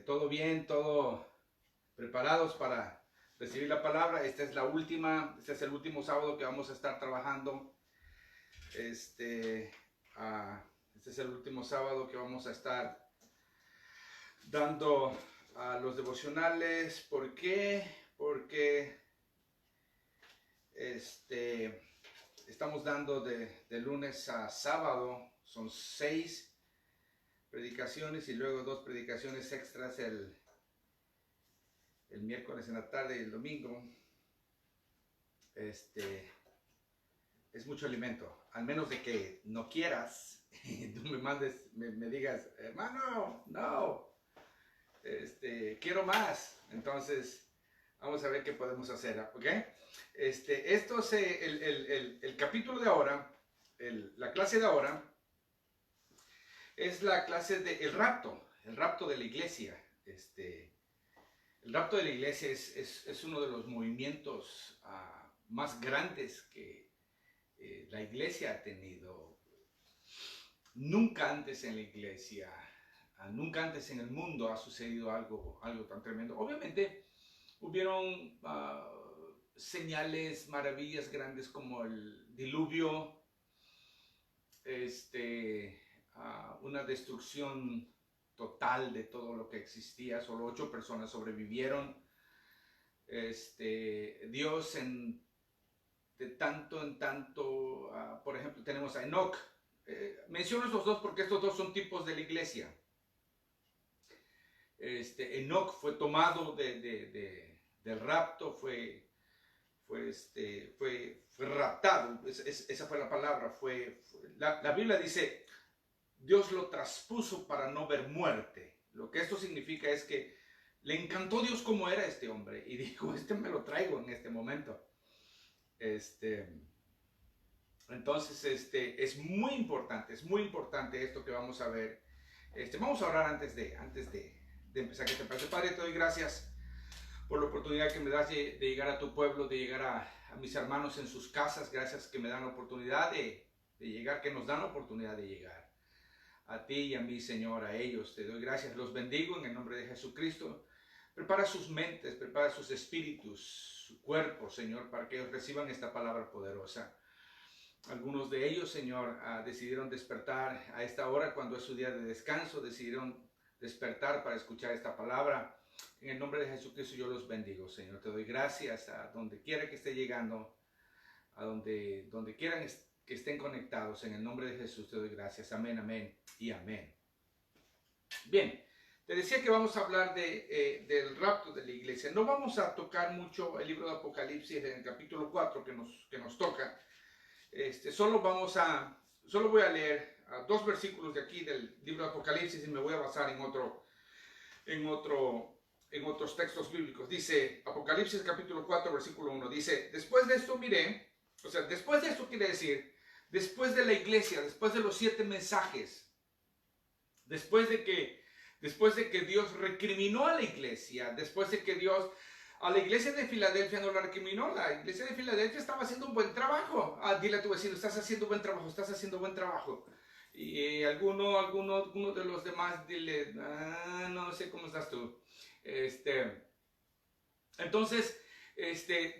Todo bien, todo preparados para recibir la palabra. Este es el último sábado que vamos a estar trabajando. Este es el último sábado que vamos a estar dando a los devocionales. ¿Por qué? Porque estamos dando de lunes a sábado. Son 6 predicaciones y luego 2 predicaciones extras el miércoles en la tarde y el domingo. Es mucho alimento, al menos de que no quieras y tú me digas, hermano, no, quiero más. Entonces vamos a ver qué podemos hacer, ¿ok? Esto es el capítulo de ahora, la clase de ahora es la clase del rapto de la iglesia. El rapto de la iglesia es uno de los movimientos más grandes que la iglesia ha tenido. Nunca antes en la iglesia, nunca antes en el mundo ha sucedido algo tan tremendo. Obviamente hubieron señales, maravillas grandes como el diluvio, una destrucción total de todo lo que existía. Solo 8 personas sobrevivieron. Dios de tanto en tanto, por ejemplo, tenemos a Enoc. Menciono estos dos porque estos dos son tipos de la iglesia. Enoc fue tomado del rapto, fue raptado. Esa fue la palabra. La Biblia dice, Dios lo traspuso para no ver muerte. Lo que esto significa es que le encantó Dios cómo era este hombre y dijo, me lo traigo en este momento. Entonces, es muy importante esto que vamos a ver. Vamos a orar antes de empezar. ¿Qué te parece? Padre, te doy gracias por la oportunidad que me das de llegar a tu pueblo, de llegar a mis hermanos en sus casas. Gracias que me dan la oportunidad de llegar, que nos dan la oportunidad de llegar a ti y a mí, Señor, a ellos. Te doy gracias, los bendigo en el nombre de Jesucristo. Prepara sus mentes, prepara sus espíritus, su cuerpo, Señor, para que ellos reciban esta palabra poderosa. Algunos de ellos, Señor, decidieron despertar a esta hora cuando es su día de descanso, decidieron despertar para escuchar esta palabra. En el nombre de Jesucristo yo los bendigo, Señor. Te doy gracias a donde quiera que esté llegando, a donde quieran que estén conectados. En el nombre de Jesús te doy gracias. Amén, amén y amén. Bien, te decía que vamos a hablar del rapto de la iglesia. No vamos a tocar mucho el libro de Apocalipsis en el capítulo 4 que nos toca. Solo voy a leer 2 versículos de aquí del libro de Apocalipsis y me voy a basar en otros textos bíblicos. Dice Apocalipsis capítulo 4 versículo 1, dice, después de esto miré, o sea, después de esto quiere decir, después de la iglesia, después de los 7 mensajes, después de que Dios recriminó a la iglesia, después de que Dios a la iglesia de Filadelfia no la recriminó, la iglesia de Filadelfia estaba haciendo un buen trabajo. Dile a tu vecino, estás haciendo buen trabajo, estás haciendo buen trabajo. Y alguno de los demás, dile, no sé cómo estás tú. Entonces,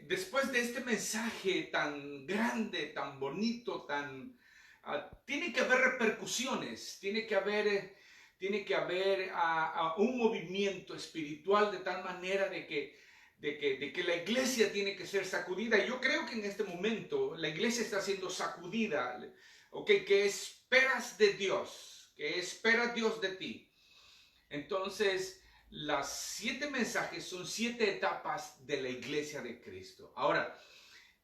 después de este mensaje tan grande, tan bonito, tiene que haber repercusiones, tiene que haber un movimiento espiritual de tal manera de que la iglesia tiene que ser sacudida. Y yo creo que en este momento la iglesia está siendo sacudida. ¿Okay? ¿Qué esperas de Dios? ¿Qué espera Dios de ti? Entonces, los 7 mensajes son 7 etapas de la iglesia de Cristo. Ahora,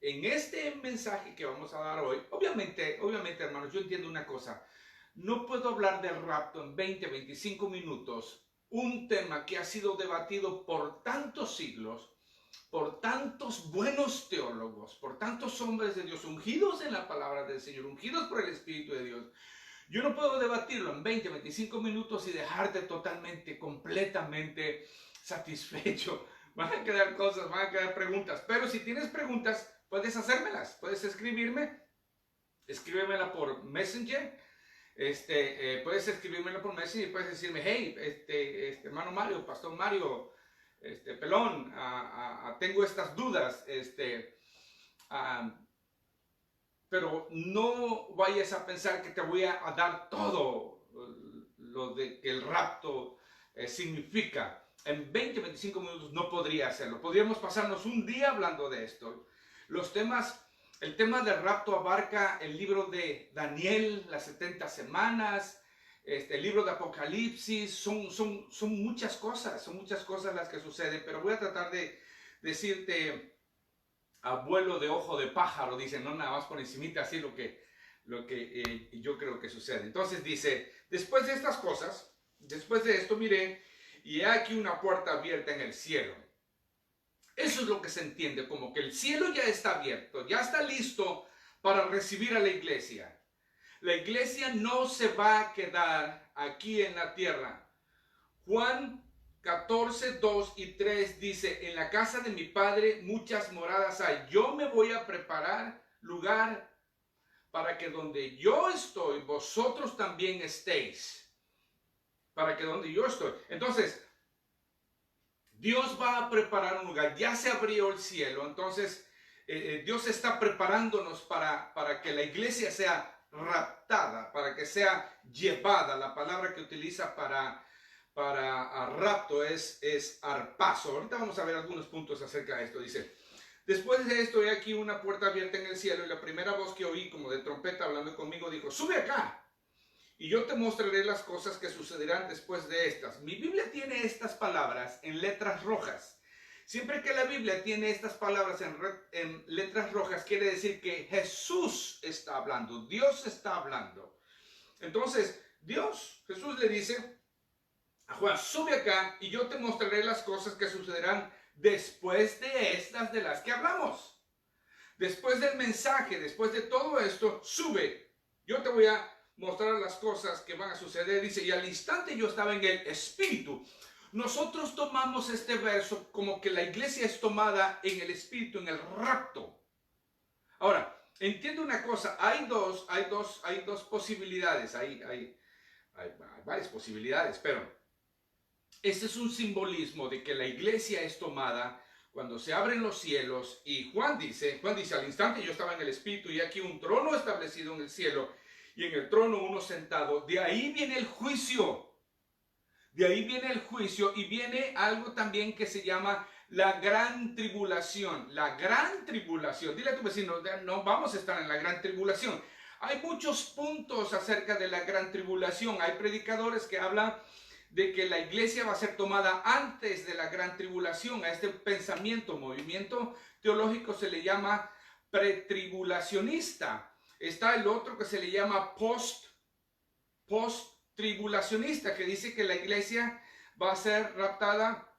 en este mensaje que vamos a dar hoy, obviamente, hermanos, yo entiendo una cosa. No puedo hablar del rapto en 25 minutos, un tema que ha sido debatido por tantos siglos, por tantos buenos teólogos, por tantos hombres de Dios, ungidos en la palabra del Señor, ungidos por el Espíritu de Dios. Yo no puedo debatirlo en 25 minutos y dejarte totalmente, completamente satisfecho. Van a quedar cosas, van a quedar preguntas, pero si tienes preguntas, puedes hacérmelas, puedes escribírmela por Messenger. puedes escribírmelo por Messenger y puedes decirme, hey, hermano Mario, pastor Mario, pelón, tengo estas dudas, pero no vayas a pensar que te voy a dar todo lo de que el rapto significa. En 20-25 minutos no podría hacerlo. Podríamos pasarnos un día hablando de esto. El tema del rapto abarca el libro de Daniel, las 70 semanas, el libro de Apocalipsis, son muchas cosas las que suceden, pero voy a tratar de decirte a vuelo de ojo de pájaro, dice, no nada más por encimita, así lo que yo creo que sucede. Entonces dice, después de estas cosas, después de esto miré, y he aquí una puerta abierta en el cielo. Eso es lo que se entiende, como que el cielo ya está abierto, ya está listo para recibir a la iglesia. La iglesia no se va a quedar aquí en la tierra. Juan 14, 2 y 3 dice, en la casa de mi padre muchas moradas hay. Yo me voy a preparar lugar para que donde yo estoy, vosotros también estéis. Para que donde yo estoy. Entonces, Dios va a preparar un lugar. Ya se abrió el cielo. Entonces, Dios está preparándonos para que la iglesia sea raptada, para que sea llevada. La palabra que utiliza para rapto es arpazo. Ahorita vamos a ver algunos puntos acerca de esto. Dice, después de esto, he aquí una puerta abierta en el cielo, y la primera voz que oí, como de trompeta hablando conmigo, dijo, sube acá, y yo te mostraré las cosas que sucederán después de estas. Mi Biblia tiene estas palabras en letras rojas. Siempre que la Biblia tiene estas palabras en letras rojas, quiere decir que Jesús está hablando, Dios está hablando. Entonces, Jesús le dice a Juan, sube acá y yo te mostraré las cosas que sucederán después de estas de las que hablamos. Después del mensaje, después de todo esto, sube. Yo te voy a mostrar las cosas que van a suceder. Dice, y al instante yo estaba en el Espíritu. Nosotros tomamos este verso como que la iglesia es tomada en el Espíritu, en el rapto. Ahora, entiende una cosa, hay dos posibilidades, hay varias posibilidades, pero este es un simbolismo de que la iglesia es tomada cuando se abren los cielos. Y Juan dice, al instante yo estaba en el Espíritu y aquí un trono establecido en el cielo y en el trono uno sentado. De ahí viene el juicio. De ahí viene el juicio y viene algo también que se llama la gran tribulación. La gran tribulación. Dile a tu vecino, no vamos a estar en la gran tribulación. Hay muchos puntos acerca de la gran tribulación. Hay predicadores que hablan de que la iglesia va a ser tomada antes de la gran tribulación. A este pensamiento, movimiento teológico se le llama pretribulacionista. Está el otro que se le llama post-tribulacionista, que dice que la iglesia va a ser raptada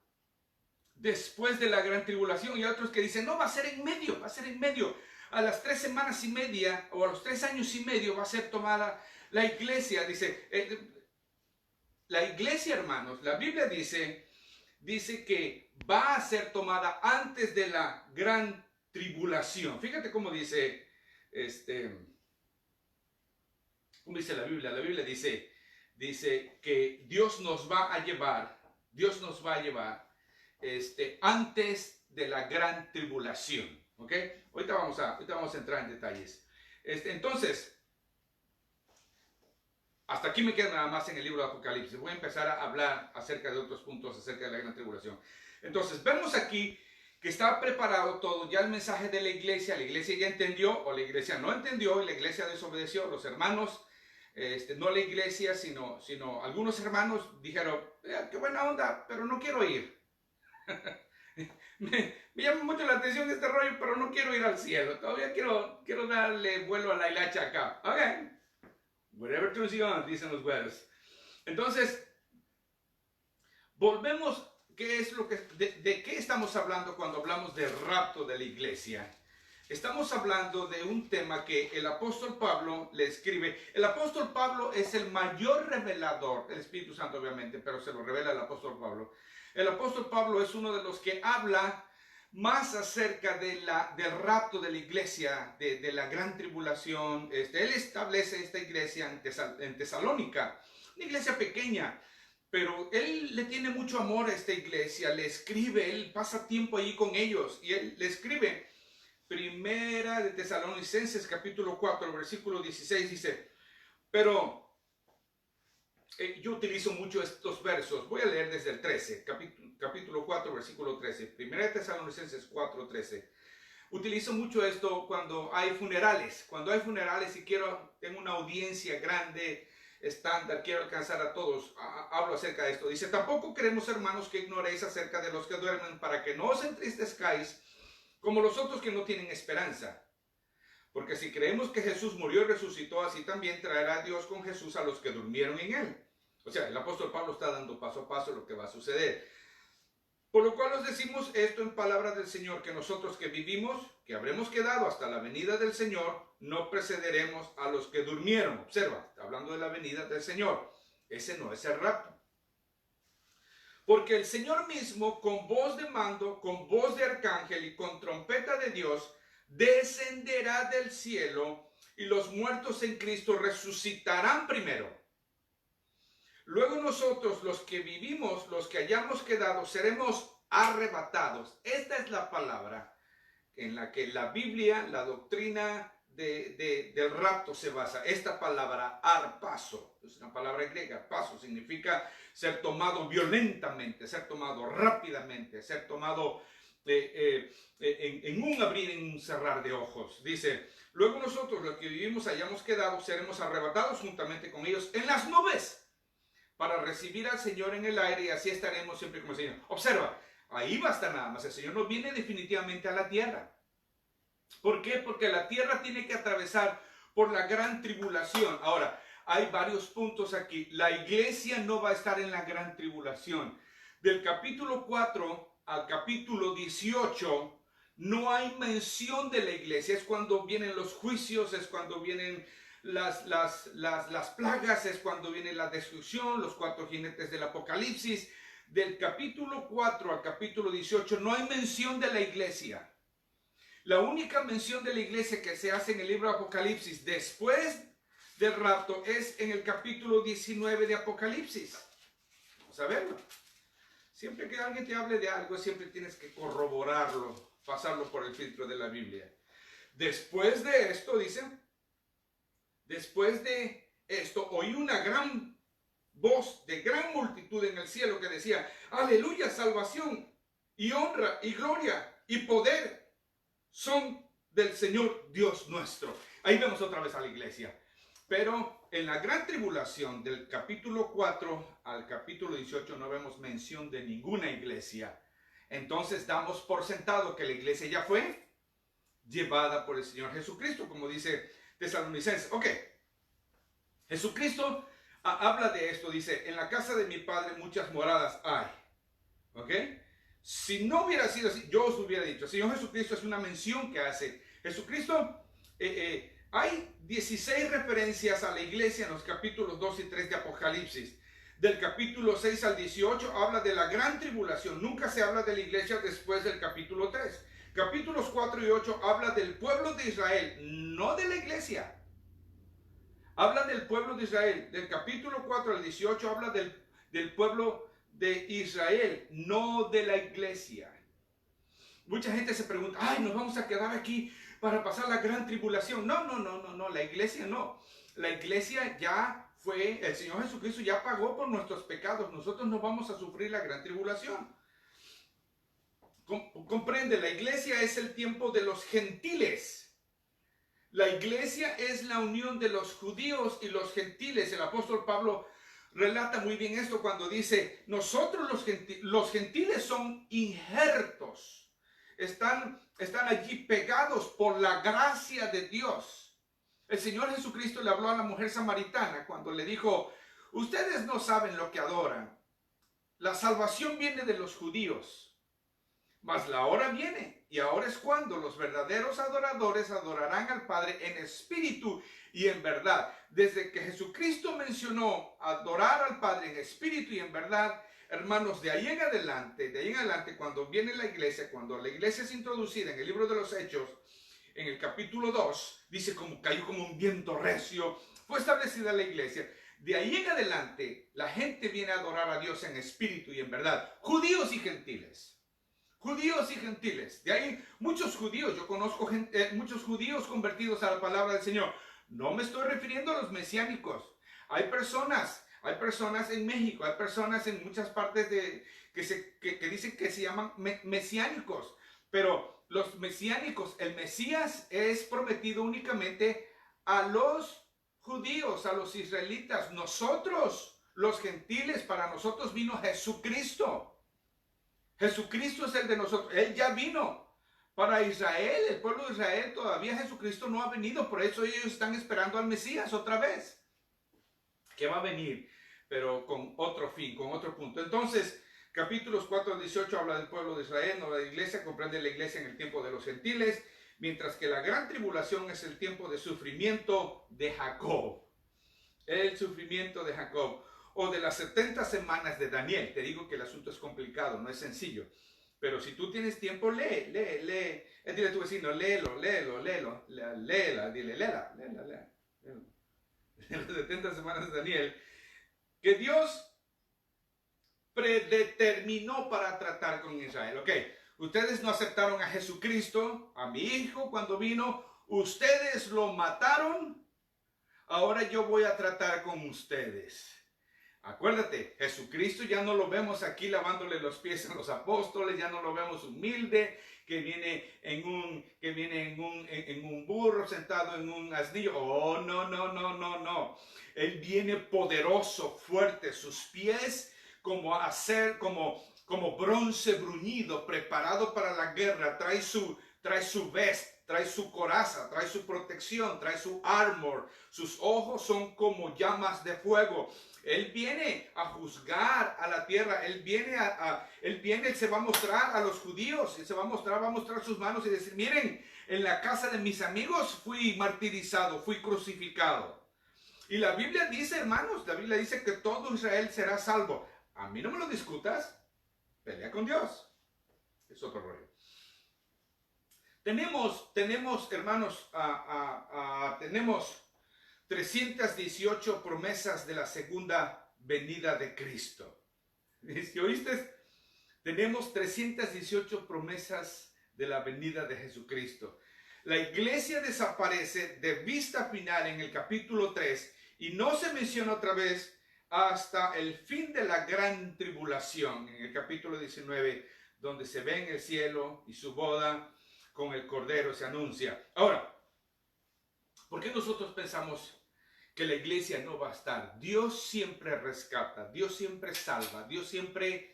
después de la gran tribulación. Y otros que dicen, no, va a ser en medio, A las 3 semanas y media o a los 3 años y medio va a ser tomada la iglesia. Dice, la iglesia, hermanos, la Biblia dice que va a ser tomada antes de la gran tribulación. Fíjate cómo dice, ¿cómo dice la Biblia? La Biblia dice que Dios nos va a llevar antes de la gran tribulación. ¿Ok? Ahorita vamos a entrar en detalles. Entonces, hasta aquí me quedo nada más en el libro de Apocalipsis. Voy a empezar a hablar acerca de otros puntos acerca de la gran tribulación. Entonces, vemos aquí que está preparado todo, ya el mensaje de la iglesia ya entendió, o la iglesia no entendió, y la iglesia desobedeció. Los hermanos, no la iglesia, sino algunos hermanos dijeron, qué buena onda, pero no quiero ir. me llama mucho la atención este rollo, pero no quiero ir al cielo. Todavía quiero darle vuelo a la hilacha acá. Ok. Whatever turns you on, dicen los güeros. Entonces, volvemos, ¿de qué estamos hablando cuando hablamos del rapto de la iglesia? Estamos hablando de un tema que el apóstol Pablo le escribe. El apóstol Pablo es el mayor revelador, el Espíritu Santo obviamente, pero se lo revela el apóstol Pablo. El apóstol Pablo es uno de los que habla más acerca del rapto de la iglesia, de la gran tribulación. Él establece esta iglesia en Tesalónica, una iglesia pequeña, pero él le tiene mucho amor a esta iglesia, le escribe, él pasa tiempo ahí con ellos, y él le escribe, Primera de Tesalonicenses, capítulo 4, versículo 16, dice, pero yo utilizo mucho estos versos. Voy a leer desde el 13, capítulo 4, versículo 13. Primera de Tesalonicenses 4, 13. Utilizo mucho esto cuando hay funerales. Cuando hay funerales y tengo una audiencia grande, estándar, quiero alcanzar a todos. Hablo acerca de esto. Dice, tampoco queremos, hermanos, que ignoréis acerca de los que duermen, para que no os entristezcáis como los otros que no tienen esperanza. Porque si creemos que Jesús murió y resucitó, así también traerá Dios con Jesús a los que durmieron en él. O sea, el apóstol Pablo está dando paso a paso lo que va a suceder. Por lo cual os decimos esto en palabra del Señor, que nosotros que vivimos, que habremos quedado hasta la venida del Señor, no precederemos a los que durmieron. Observa, está hablando de la venida del Señor. Ese no es el rapto. Porque el Señor mismo, con voz de mando, con voz de arcángel y con trompeta de Dios, descenderá del cielo, y los muertos en Cristo resucitarán primero. Luego nosotros, los que vivimos, los que hayamos quedado, seremos arrebatados. Esta es la palabra en la que la Biblia, la doctrina del rapto se basa. Esta palabra, arpazo, es una palabra griega. Paso significa ser tomado violentamente, ser tomado rápidamente, ser tomado en un abrir, en un cerrar de ojos. Dice, luego nosotros, los que vivimos, hayamos quedado, seremos arrebatados juntamente con ellos en las nubes, para recibir al Señor en el aire, y así estaremos siempre como el Señor. Observa, ahí va a estar nada más. El Señor no viene definitivamente a la tierra. ¿Por qué? Porque la tierra tiene que atravesar por la gran tribulación. Ahora, hay varios puntos aquí. La iglesia no va a estar en la gran tribulación. Del capítulo 4 al capítulo 18 no hay mención de la iglesia. Es cuando vienen los juicios, es cuando vienen las plagas, es cuando viene la destrucción, los 4 jinetes del Apocalipsis. Del capítulo 4 al capítulo 18 no hay mención de la iglesia. La única mención de la iglesia que se hace en el libro de Apocalipsis después del rapto es en el capítulo 19 de Apocalipsis. Vamos a verlo. Siempre que alguien te hable de algo, siempre tienes que corroborarlo, pasarlo por el filtro de la Biblia. Después de esto, dicen, después de esto, oí una gran voz de gran multitud en el cielo que decía, aleluya, salvación y honra y gloria y poder son del Señor Dios nuestro. Ahí vemos otra vez a la iglesia. Pero en la gran tribulación, del capítulo 4 al capítulo 18, no vemos mención de ninguna iglesia. Entonces damos por sentado que la iglesia ya fue llevada por el Señor Jesucristo, como dice Tesalonicenses. Ok, Jesucristo habla de esto, dice, en la casa de mi Padre muchas moradas hay. Ok, si no hubiera sido así, yo os hubiera dicho, el Señor Jesucristo es una mención que hace. Jesucristo, hay 16 referencias a la iglesia en los capítulos 2 y 3 de Apocalipsis. Del capítulo 6 al 18 habla de la gran tribulación. Nunca se habla de la iglesia después del capítulo 3. Capítulos 4 y 8 habla del pueblo de Israel, no de la iglesia. Habla del pueblo de Israel. Del capítulo 4 al 18 habla del pueblo de Israel, no de la iglesia. Mucha gente se pregunta, ay, nos vamos a quedar aquí para pasar la gran tribulación. No, la iglesia no. La iglesia ya fue, el Señor Jesucristo ya pagó por nuestros pecados. Nosotros no vamos a sufrir la gran tribulación. Comprende, la iglesia es el tiempo de los gentiles. La iglesia es la unión de los judíos y los gentiles. El apóstol Pablo relata muy bien esto cuando dice, nosotros los gentiles son injertos, están allí pegados por la gracia de Dios. El Señor Jesucristo le habló a la mujer samaritana cuando le dijo, ustedes no saben lo que adoran, la salvación viene de los judíos, mas la hora viene, y ahora es cuando los verdaderos adoradores adorarán al Padre en espíritu y en verdad. Desde que Jesucristo mencionó adorar al Padre en espíritu y en verdad, hermanos, de ahí en adelante, cuando viene la iglesia, cuando la iglesia es introducida en el libro de los Hechos, en el capítulo 2, dice como cayó como un viento recio, fue establecida la iglesia. De ahí en adelante, la gente viene a adorar a Dios en espíritu y en verdad, judíos y gentiles. Judíos y gentiles. De ahí muchos judíos, yo conozco muchos judíos convertidos a la palabra del Señor. No me estoy refiriendo a los mesiánicos. Hay personas en México, hay personas en muchas partes que dicen que se llaman mesiánicos. Pero los mesiánicos, el Mesías es prometido únicamente a los judíos, a los israelitas. Nosotros, los gentiles, para nosotros vino Jesucristo. Jesucristo es el de nosotros. Él ya vino. Para Israel, el pueblo de Israel, todavía Jesucristo no ha venido. Por eso ellos están esperando al Mesías otra vez, que va a venir, pero con otro fin, con otro punto. Entonces, capítulos 4 al 18 habla del pueblo de Israel, no de la iglesia, comprende la iglesia en el tiempo de los gentiles, mientras que la gran tribulación es el tiempo de sufrimiento de Jacob. El sufrimiento de Jacob, o de las 70 semanas de Daniel. Te digo que el asunto es complicado, no es sencillo. Pero si tú tienes tiempo, lee. Dile a tu vecino, léela, dile, léela. Las 70 semanas de Daniel, que Dios predeterminó para tratar con Israel. Ok, ustedes no aceptaron a Jesucristo, a mi hijo cuando vino, ustedes lo mataron, ahora yo voy a tratar con ustedes. Acuérdate, Jesucristo ya no lo vemos aquí lavándole los pies a los apóstoles, ya no lo vemos humilde, que viene en un burro sentado en un asnillo. Oh, no. Él viene poderoso, fuerte, sus pies como bronce bruñido, preparado para la guerra. Trae su vest, trae su coraza, trae su protección, trae su armor. Sus ojos son como llamas de fuego. Él viene a juzgar a la tierra. Él se va a mostrar a los judíos. Él va a mostrar sus manos y decir, miren, en la casa de mis amigos fui martirizado, fui crucificado. Y la Biblia dice, hermanos, la Biblia dice que todo Israel será salvo. A mí no me lo discutas. Pelea con Dios. Es otro rollo. Tenemos, hermanos, tenemos 318 promesas de la segunda venida de Cristo. ¿Sí oíste? Tenemos 318 promesas de la venida de Jesucristo. La iglesia desaparece de vista final en el capítulo 3 y no se menciona otra vez hasta el fin de la gran tribulación, en el capítulo 19, donde se ve en el cielo y su boda con el Cordero se anuncia. Ahora, ¿por qué nosotros pensamos que la iglesia no va a estar? Dios siempre rescata, Dios siempre salva, Dios siempre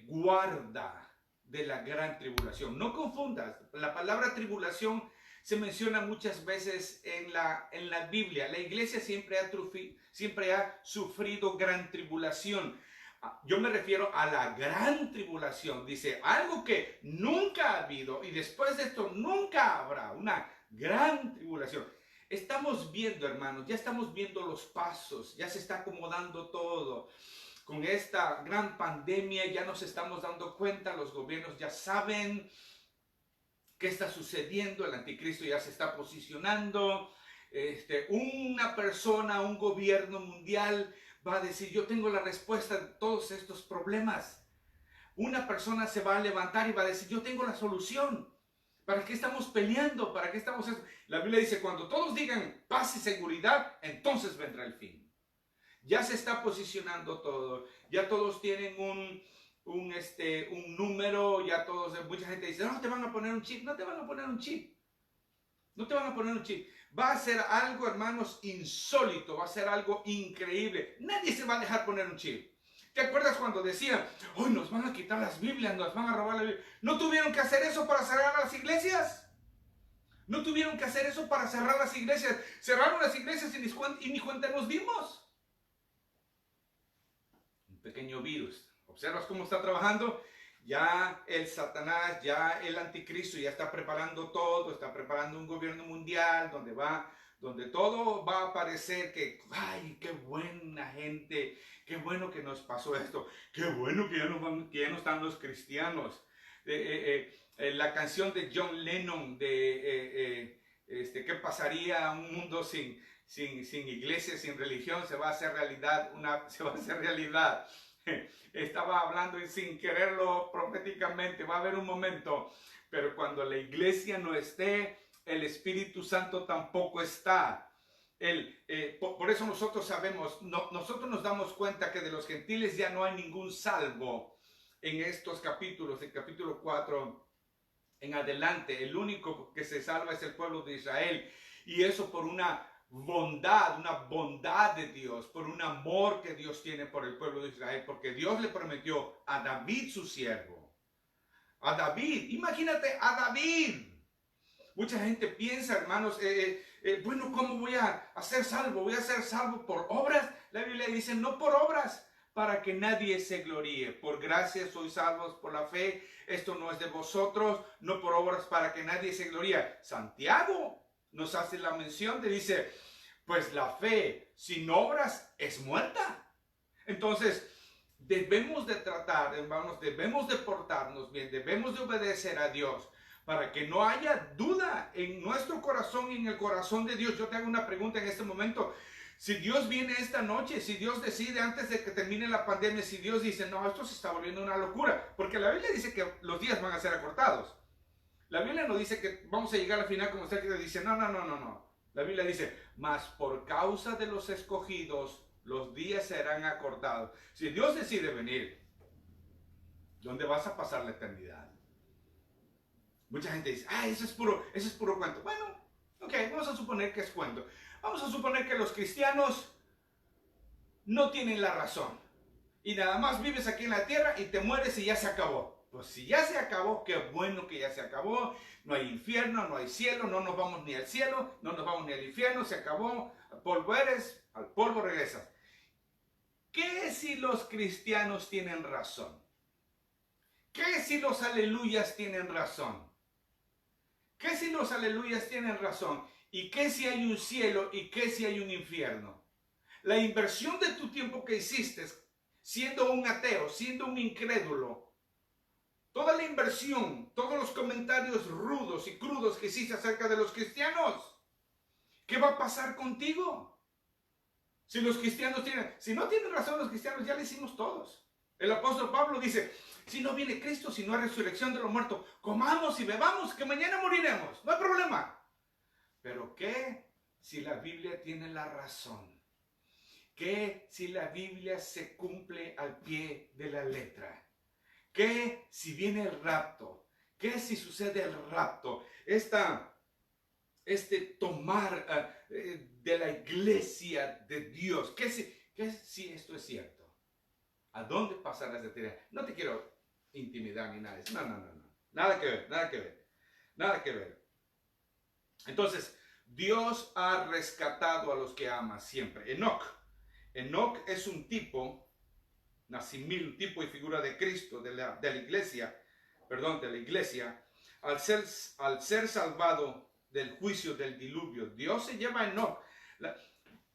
guarda de la gran tribulación. No confundas, la palabra tribulación se menciona muchas veces en la Biblia. La iglesia siempre ha sufrido gran tribulación. Yo me refiero a la gran tribulación. Dice, algo que nunca ha habido y después de esto nunca habrá, una gran tribulación. Estamos viendo, hermanos, ya estamos viendo los pasos, ya se está acomodando todo. Con esta gran pandemia ya nos estamos dando cuenta, los gobiernos ya saben qué está sucediendo, el anticristo ya se está posicionando. Una persona, un gobierno mundial va a decir, yo tengo la respuesta de todos estos problemas. Una persona se va a levantar y va a decir, yo tengo la solución. ¿Para qué estamos peleando? ¿Para qué estamos? La Biblia dice, cuando todos digan paz y seguridad, entonces vendrá el fin. Ya se está posicionando todo. Ya todos tienen un número, ya todos, mucha gente dice, no te van a poner un chip. No te van a poner un chip. No te van a poner un chip. Va a ser algo, hermanos, insólito. Va a ser algo increíble. Nadie se va a dejar poner un chip. ¿Te acuerdas cuando decían, hoy nos van a quitar las Biblias, nos van a robar la Biblia? ¿No tuvieron que hacer eso para cerrar las iglesias? ¿No tuvieron que hacer eso para cerrar las iglesias? Cerraron las iglesias y ni cuenta nos dimos. Un pequeño virus. ¿Observas cómo está trabajando? Ya el Satanás, ya el anticristo ya está preparando todo, está preparando un gobierno mundial donde va donde todo va a parecer que, ay, qué buena gente, qué bueno que nos pasó esto, qué bueno que ya no están los cristianos. La canción de John Lennon de ¿qué pasaría un mundo sin iglesia, sin religión? Se va a hacer realidad, se va a hacer realidad. Estaba hablando y sin quererlo proféticamente, va a haber un momento, pero cuando la iglesia no esté, el Espíritu Santo tampoco está. Por eso nosotros sabemos, nosotros nos damos cuenta que de los gentiles ya no hay ningún salvo en estos capítulos, el capítulo 4 en adelante. El único que se salva es el pueblo de Israel, y eso por una bondad de Dios, por un amor que Dios tiene por el pueblo de Israel, porque Dios le prometió a David su siervo, a David, imagínate a David. Mucha gente piensa, hermanos, bueno, ¿cómo voy a ser salvo? ¿Voy a ser salvo por obras? La Biblia dice, no por obras, para que nadie se gloríe. Por gracia sois salvos por la fe. Esto no es de vosotros, no por obras, para que nadie se gloríe. Santiago nos hace la mención dice, pues la fe sin obras es muerta. Entonces, debemos de tratar, hermanos, debemos de portarnos bien, debemos de obedecer a Dios, para que no haya duda en nuestro corazón y en el corazón de Dios. Yo te hago una pregunta en este momento. Si Dios viene esta noche, si Dios decide antes de que termine la pandemia, si Dios dice, no, esto se está volviendo una locura, porque la Biblia dice que los días van a ser acortados. La Biblia no dice que vamos a llegar al final como usted que dice, no. La Biblia dice, mas por causa de los escogidos, los días serán acortados. Si Dios decide venir, ¿dónde vas a pasar la eternidad? Mucha gente dice, eso es puro cuento. Bueno, ok, vamos a suponer que es cuento. Vamos a suponer que los cristianos no tienen la razón. Y nada más vives aquí en la tierra y te mueres y ya se acabó. Pues si ya se acabó, qué bueno que ya se acabó. No hay infierno, no hay cielo, no nos vamos ni al cielo, no nos vamos ni al infierno, se acabó. Al polvo eres, al polvo regresas. ¿Qué si los cristianos tienen razón? ¿Qué si los aleluyas tienen razón? ¿Qué si los aleluyas tienen razón? ¿Y qué si hay un cielo y qué si hay un infierno? La inversión de tu tiempo que hiciste siendo un ateo, siendo un incrédulo, toda la inversión, todos los comentarios rudos y crudos que hiciste acerca de los cristianos, ¿qué va a pasar contigo? Si los cristianos si no tienen razón los cristianos, ya le hicimos todos. El apóstol Pablo dice, si no viene Cristo, si no hay resurrección de los muertos, comamos y bebamos, que mañana moriremos, no hay problema. Pero ¿qué si la Biblia tiene la razón? ¿Qué si la Biblia se cumple al pie de la letra? ¿Qué si viene el rapto? ¿Qué si sucede el rapto? Tomar de la iglesia de Dios. ¿Qué si esto es cierto? ¿A dónde pasarás de eternidad? No te quiero intimidar ni nada. No. Nada que ver. Entonces, Dios ha rescatado a los que ama siempre. Enoc es un tipo, un tipo y figura de Cristo, de la iglesia, al ser salvado del juicio del diluvio. Dios se lleva a Enoc.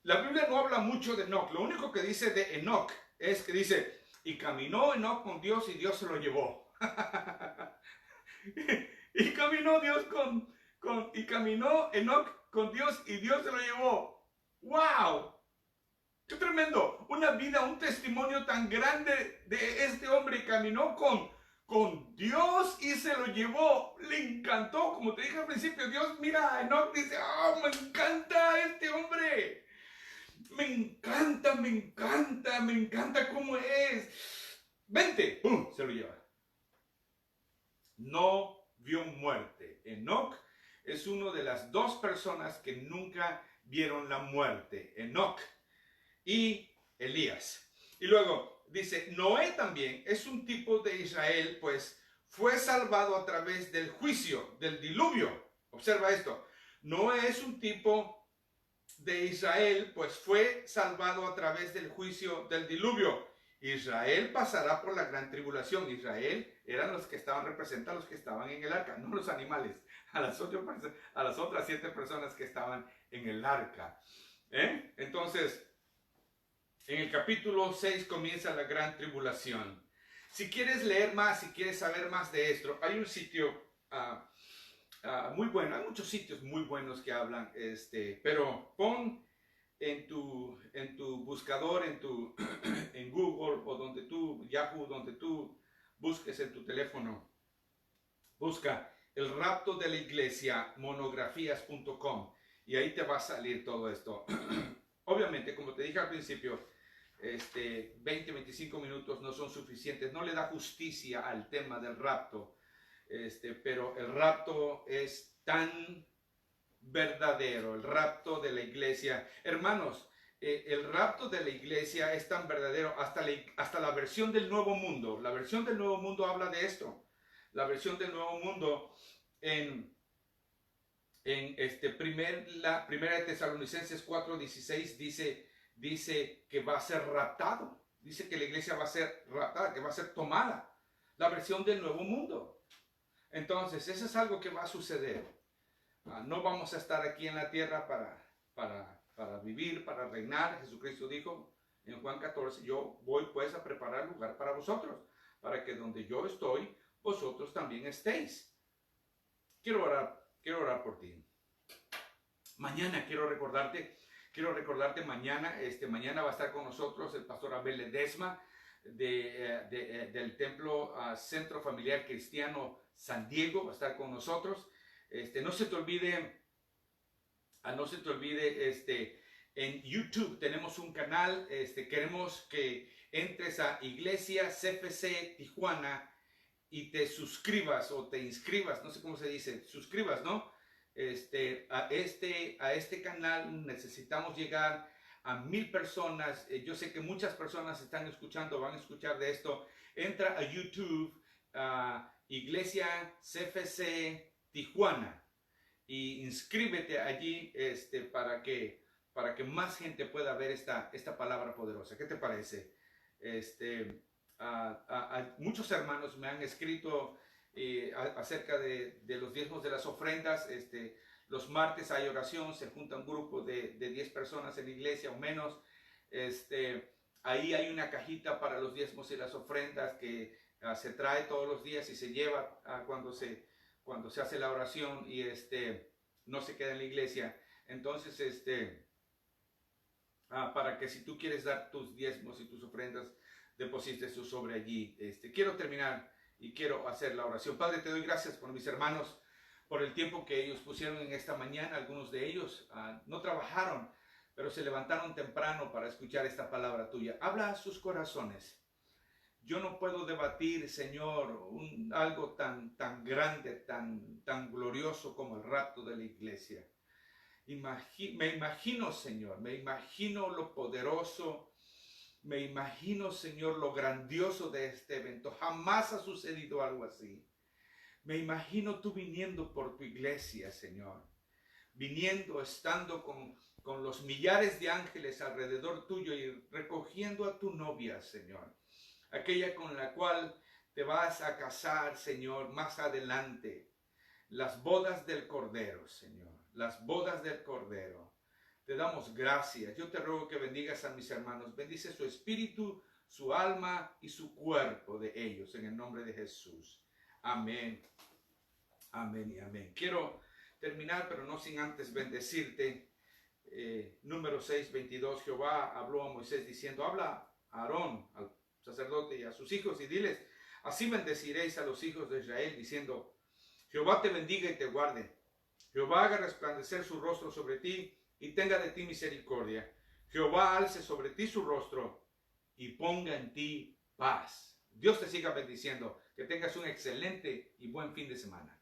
La Biblia no habla mucho de Enoc. Lo único que dice de Enoc es que dice, y caminó Enoc con Dios y Dios se lo llevó. Y caminó Enoc con Dios y Dios se lo llevó. ¡Wow! ¡Qué tremendo! Una vida, un testimonio tan grande de este hombre. Caminó con Dios y se lo llevó. Le encantó, como te dije al principio. Dios mira a Enoc y dice, me encanta este hombre. Me encanta cómo es. Vente, ¡pum!, se lo lleva. No vio muerte. Enoc es uno de las dos personas que nunca vieron la muerte. Enoc y Elías. Y luego dice, Noé también es un tipo de Israel, pues fue salvado a través del juicio, del diluvio. Observa esto. Noé es un tipo de Israel, pues fue salvado a través del juicio del diluvio. Israel pasará por la gran tribulación. Israel eran los que estaban, representan a los que estaban en el arca, no los animales, a las otras 7 personas que estaban en el arca. Entonces, en el capítulo 6 comienza la gran tribulación. Si quieres leer más, si quieres saber más de esto, hay un sitio muy bueno. Hay muchos sitios muy buenos que hablan, pero pon en tu buscador, en Google o donde tú, Yahoo, donde tú busques en tu teléfono, busca el rapto de la iglesia, monografías.com, y ahí te va a salir todo esto. Obviamente, como te dije al principio, 20-25 minutos no son suficientes, no le da justicia al tema del rapto, pero el rapto es tan verdadero, el rapto de la iglesia. Hermanos, el rapto de la iglesia es tan verdadero, hasta la versión del Nuevo Mundo. La versión del Nuevo Mundo habla de esto. La versión del Nuevo Mundo en la primera de Tesalonicenses 4:16 dice que va a ser raptado. Dice que la iglesia va a ser raptada, que va a ser tomada. La versión del Nuevo Mundo. Entonces, eso es algo que va a suceder. No vamos a estar aquí en la tierra para vivir, para reinar. Jesucristo dijo en Juan 14, yo voy pues a preparar lugar para vosotros, para que donde yo estoy, vosotros también estéis. Quiero orar por ti. Mañana quiero recordarte mañana, mañana va a estar con nosotros el pastor Abel Ledesma del Templo Centro Familiar Cristiano San Diego, va a estar con nosotros. No se te olvide, en YouTube tenemos un canal, queremos que entres a Iglesia CFC Tijuana y te suscribas o te inscribas, no sé cómo se dice, suscribas, ¿no? A este canal necesitamos llegar a 1000 personas. Yo sé que muchas personas están escuchando, van a escuchar de esto. Entra a YouTube, Iglesia CFC Tijuana, y inscríbete allí para que más gente pueda ver esta palabra poderosa. ¿Qué te parece? Muchos hermanos me han escrito acerca de los diezmos de las ofrendas. Los martes hay oración, se junta un grupo de 10 personas en la iglesia o menos. Ahí hay una cajita para los diezmos y las ofrendas que se trae todos los días y se lleva cuando se hace la oración, y no se queda en la iglesia. Entonces, para que si tú quieres dar tus diezmos y tus ofrendas, deposites tu sobre allí. Quiero terminar y quiero hacer la oración. Padre, te doy gracias por mis hermanos, por el tiempo que ellos pusieron en esta mañana. Algunos de ellos no trabajaron, pero se levantaron temprano para escuchar esta palabra tuya. Habla a sus corazones. Yo no puedo debatir, Señor, algo tan grande, tan glorioso como el rapto de la iglesia. Me imagino, Señor, me imagino lo poderoso, me imagino, Señor, lo grandioso de este evento. Jamás ha sucedido algo así. Me imagino tú viniendo por tu iglesia, Señor. Viniendo, estando con los millares de ángeles alrededor tuyo y recogiendo a tu novia, Señor. Aquella con la cual te vas a casar, Señor, más adelante. Las bodas del Cordero, Señor. Las bodas del Cordero. Te damos gracias. Yo te ruego que bendigas a mis hermanos. Bendice su espíritu, su alma y su cuerpo de ellos, en el nombre de Jesús. Amén. Amén y amén. Quiero terminar, pero no sin antes bendecirte. Número 6:22. Jehová habló a Moisés diciendo, habla a Aarón, al sacerdote, y a sus hijos, y diles, así bendeciréis a los hijos de Israel, diciendo, Jehová te bendiga y te guarde. Jehová haga resplandecer su rostro sobre ti y tenga de ti misericordia. Jehová alce sobre ti su rostro y ponga en ti paz. Dios te siga bendiciendo. Que tengas un excelente y buen fin de semana.